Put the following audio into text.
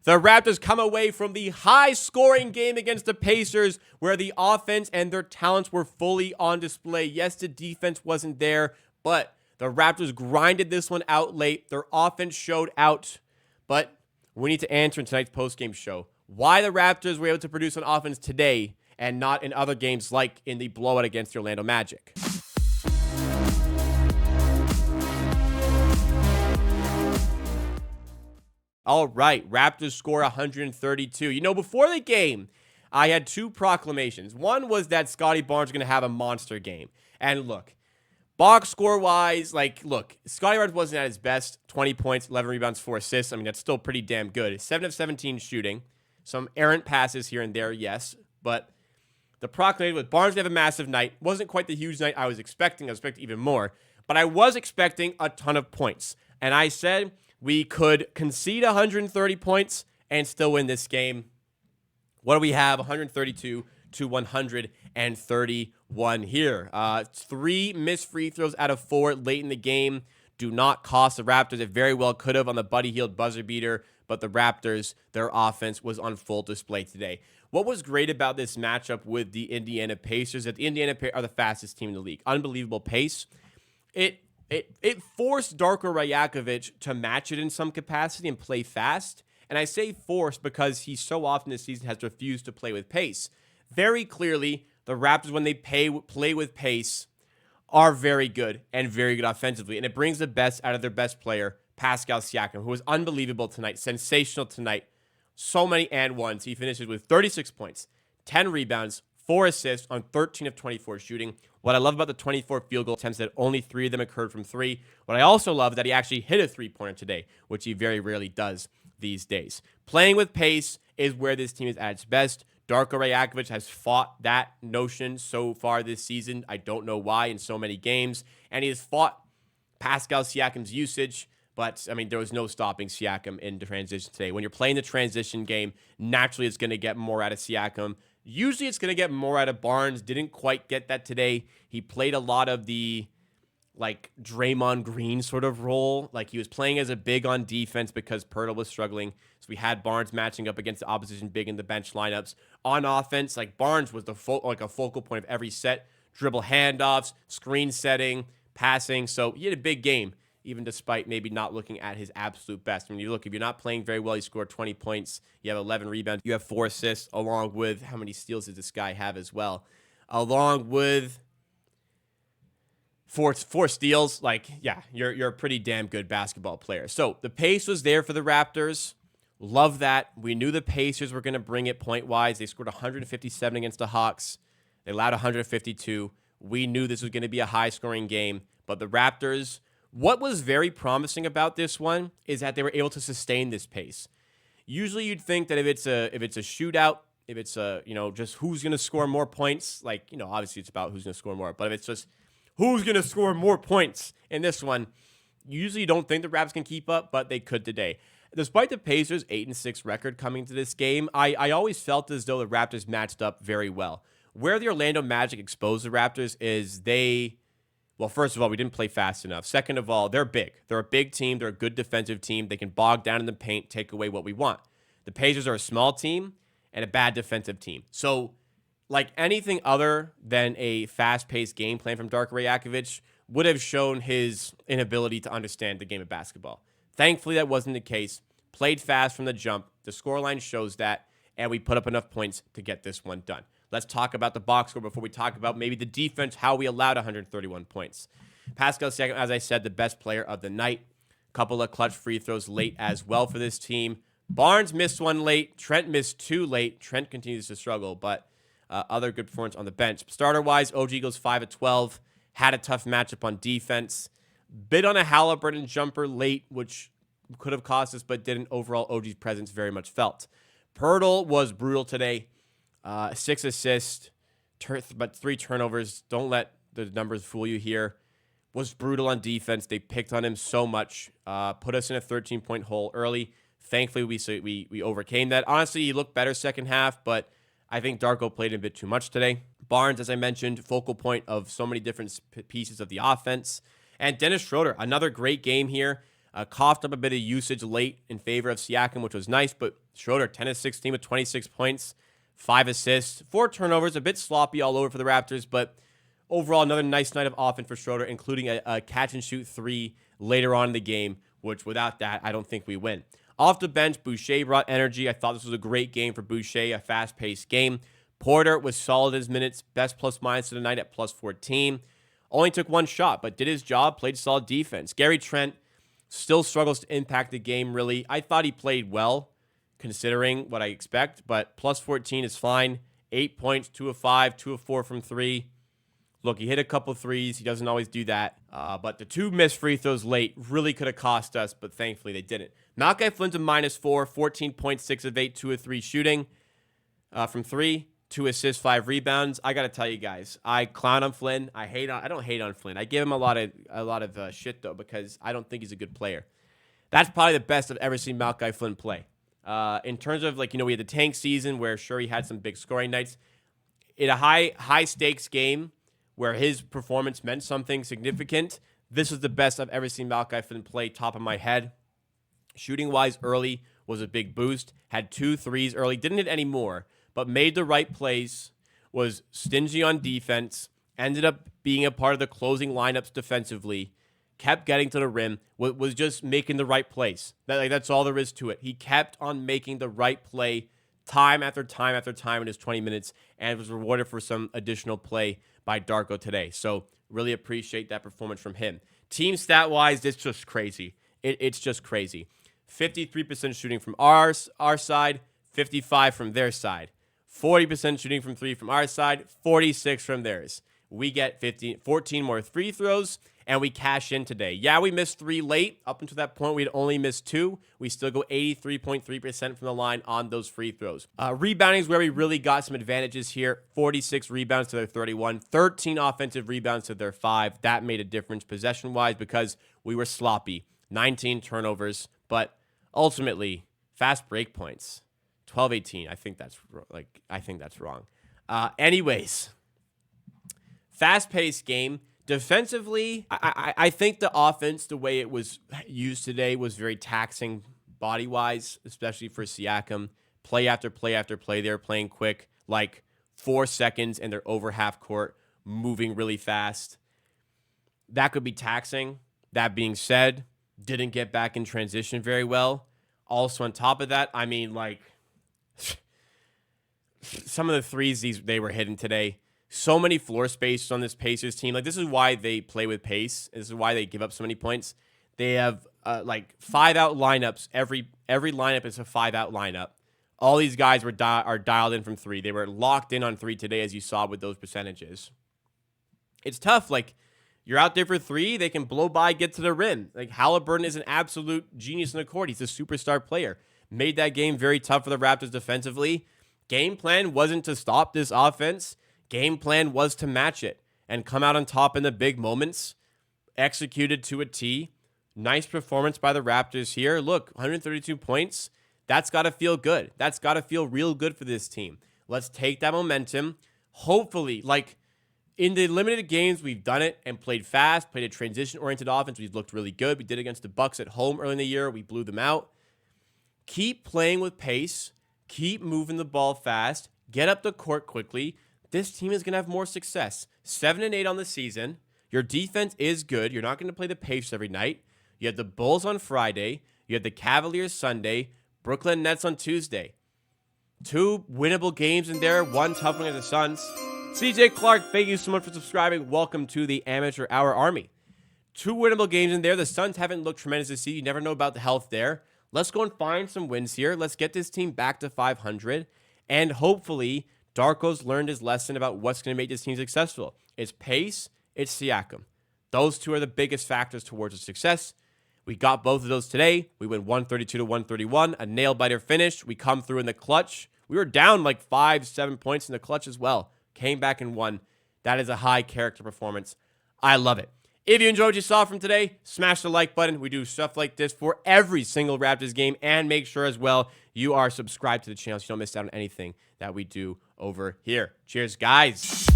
The Raptors come away from the high-scoring game against the Pacers where the offense and their talents were fully on display. Yes, the defense wasn't there, but the Raptors grinded this one out late. Their offense showed out, but we need to answer in tonight's postgame show why the Raptors were able to produce on offense today and not in other games like in the blowout against the Orlando Magic. All right, Raptors score 132. You know, before the game, I had two proclamations. One was that Scottie Barnes is going to have a monster game. And look, box score-wise, Scottie Barnes wasn't at his best. 20 points, 11 rebounds, 4 assists. I mean, that's still pretty damn good. 7 of 17 shooting. Some errant passes here and there, yes. But the proclamation was Barnes would have a massive night. Wasn't quite the huge night I was expecting. I was expecting even more. But I was expecting a ton of points. And I said we could concede 130 points and still win this game. What do we have? 132 to 131 here. 3 missed free throws out of 4 late in the game do not cost the Raptors. It very well could have on the Buddy Hield buzzer beater, but the Raptors, their offense was on full display today. What was great about this matchup with the Indiana Pacers is that the Indiana Pacers are the fastest team in the league. Unbelievable pace. It forced Darko Rajakovic to match it in some capacity and play fast. And I say forced because he so often this season has refused to play with pace. Very clearly, the Raptors, when they play with pace, are very good and very good offensively. And it brings the best out of their best player, Pascal Siakam, who was unbelievable tonight, sensational tonight. So many and ones. He finishes with 36 points, 10 rebounds, 4 assists on 13 of 24 shooting. What I love about the 24 field goal attempts that only 3 of them occurred from 3. What I also love is that he actually hit a 3-pointer today, which he very rarely does these days. Playing with pace is where this team is at its best. Darko Rajakovic has fought that notion so far this season. I don't know why in so many games. And he has fought Pascal Siakam's usage. But, I mean, there was no stopping Siakam in the transition today. When you're playing the transition game, naturally it's going to get more out of Siakam. Usually it's going to get more out of Barnes. Didn't quite get that today. He played a lot of the, Draymond Green sort of role. He was playing as a big on defense because Pirtle was struggling. So we had Barnes matching up against the opposition big in the bench lineups. On offense, Barnes was a focal point of every set. Dribble handoffs, screen setting, passing. So he had a big game, even despite maybe not looking at his absolute best. I mean, if you're not playing very well, you scored 20 points, you have 11 rebounds, you have 4 assists, along with how many steals does this guy have as well? Along with four steals, you're a pretty damn good basketball player. So the pace was there for the Raptors. Love that. We knew the Pacers were going to bring it point-wise. They scored 157 against the Hawks. They allowed 152. We knew this was going to be a high-scoring game, but the Raptors, what was very promising about this one is that they were able to sustain this pace. Usually you'd think that if it's a shootout, if it's just who's going to score more points, obviously it's about who's going to score more, but if it's just who's going to score more points in this one, usually you don't think the Raps can keep up, but they could today. Despite the Pacers' 8-6 record coming to this game, I always felt as though the Raptors matched up very well. Where the Orlando Magic exposed the Raptors is well, first of all, we didn't play fast enough. Second of all, they're big. They're a big team. They're a good defensive team. They can bog down in the paint, take away what we want. The Pacers are a small team and a bad defensive team. So, anything other than a fast-paced game plan from Darko Rajakovic would have shown his inability to understand the game of basketball. Thankfully, that wasn't the case. Played fast from the jump. The scoreline shows that, and we put up enough points to get this one done. Let's talk about the box score before we talk about maybe the defense, how we allowed 131 points. Pascal Siakam, as I said, the best player of the night. Couple of clutch free throws late as well for this team. Barnes missed one late. Trent missed 2 late. Trent continues to struggle, but other good performance on the bench. Starter-wise, OG goes 5 of 12. Had a tough matchup on defense. Bit on a Halliburton jumper late, which could have cost us, but didn't. Overall, OG's presence very much felt. Pirtle was brutal today. 6 assists, but 3 turnovers. Don't let the numbers fool you here. Was brutal on defense. They picked on him so much. Put us in a 13-point hole early. Thankfully, we overcame that. Honestly, he looked better second half, but I think Darko played a bit too much today. Barnes, as I mentioned, focal point of so many different pieces of the offense. And Dennis Schroeder, another great game here. Coughed up a bit of usage late in favor of Siakam, which was nice, but Schroeder, 10 of 16 with 26 points, 5 assists, 4 turnovers, a bit sloppy all over for the Raptors, but overall, another nice night of offense for Schroeder, including a catch-and-shoot 3 later on in the game, which without that, I don't think we win. Off the bench, Boucher brought energy. I thought this was a great game for Boucher, a fast-paced game. Porter was solid as minutes, best plus-minus of the night at plus 14. Only took 1 shot, but did his job, played solid defense. Gary Trent still struggles to impact the game, really. I thought he played well, considering what I expect, but plus 14 is fine. 8 points, 2 of 5, 2 of 4 from 3. Look, he hit a couple threes. He doesn't always do that. But the 2 missed free throws late really could have cost us, but thankfully they didn't. Malachi Flynn to -4, 14.6 of 8, 2 of 3 shooting from 3, 2 assists, 5 rebounds. I got to tell you guys, I clown on Flynn. I don't hate on Flynn. I give him a lot of shit, though, because I don't think he's a good player. That's probably the best I've ever seen Malachi Flynn play. In terms of, we had the tank season where, sure, he had some big scoring nights. In a high-stakes game, where his performance meant something significant, this is the best I've ever seen Malachi Flynn play, top of my head. Shooting-wise, early was a big boost. Had 2 threes early. Didn't hit any more, but made the right plays. Was stingy on defense. Ended up being a part of the closing lineups defensively. Kept getting to the rim. Was just making the right plays. That's all there is to it. He kept on making the right play time after time after time in his 20 minutes and was rewarded for some additional play by Darko today. So really appreciate that performance from him. Team stat-wise, it's just crazy. It's just crazy. 53% shooting from our side, 55% from their side. 40% shooting from 3 from our side, 46% from theirs. We get 14 more free throws, and we cash in today. Yeah, we missed 3 late. Up until that point, we'd only missed 2. We still go 83.3% from the line on those free throws. Rebounding is where we really got some advantages here. 46 rebounds to their 31. 13 offensive rebounds to their 5. That made a difference possession-wise because we were sloppy. 19 turnovers, but ultimately, fast break points. 12-18. I think that's wrong. Anyways, fast-paced game. Defensively, I think the offense, the way it was used today, was very taxing body-wise, especially for Siakam. Play after play after play, they were playing quick, 4 seconds, and they're over half court, moving really fast. That could be taxing. That being said, didn't get back in transition very well. Also, on top of that, some of the threes they were hitting today. So many floor spaces on this Pacers team. This is why they play with pace. This is why they give up so many points. They have 5-out lineups. Every lineup is a 5-out lineup. All these guys are dialed in from 3. They were locked in on 3 today, as you saw with those percentages. It's tough. You're out there for 3. They can blow by, get to the rim. Halliburton is an absolute genius in the court. He's a superstar player. Made that game very tough for the Raptors defensively. Game plan wasn't to stop this offense. Game plan was to match it and come out on top in the big moments. Executed to a T. Nice performance by the Raptors here. Look, 132 points. That's got to feel good. That's got to feel real good for this team. Let's take that momentum. Hopefully, in the limited games, we've done it and played fast, played a transition-oriented offense. We've looked really good. We did it against the Bucks at home early in the year. We blew them out. Keep playing with pace. Keep moving the ball fast. Get up the court quickly. This team is going to have more success. 7-8 on the season. Your defense is good. You're not going to play the Pacers every night. You had the Bulls on Friday. You had the Cavaliers Sunday. Brooklyn Nets on Tuesday. 2 winnable games in there. 1 tough one against the Suns. CJ Clark, thank you so much for subscribing. Welcome to the Amateur Hour Army. 2 winnable games in there. The Suns haven't looked tremendous this season. You never know about the health there. Let's go and find some wins here. Let's get this team back to 500. And hopefully, Darko's learned his lesson about what's going to make this team successful. It's pace, it's Siakam. Those 2 are the biggest factors towards the success. We got both of those today. We win 132-131, a nail-biter finish. We come through in the clutch. We were down 5-7 points in the clutch as well. Came back and won. That is a high character performance. I love it. If you enjoyed what you saw from today, smash the like button. We do stuff like this for every single Raptors game. And make sure as well you are subscribed to the channel so you don't miss out on anything that we do over here. Cheers, guys.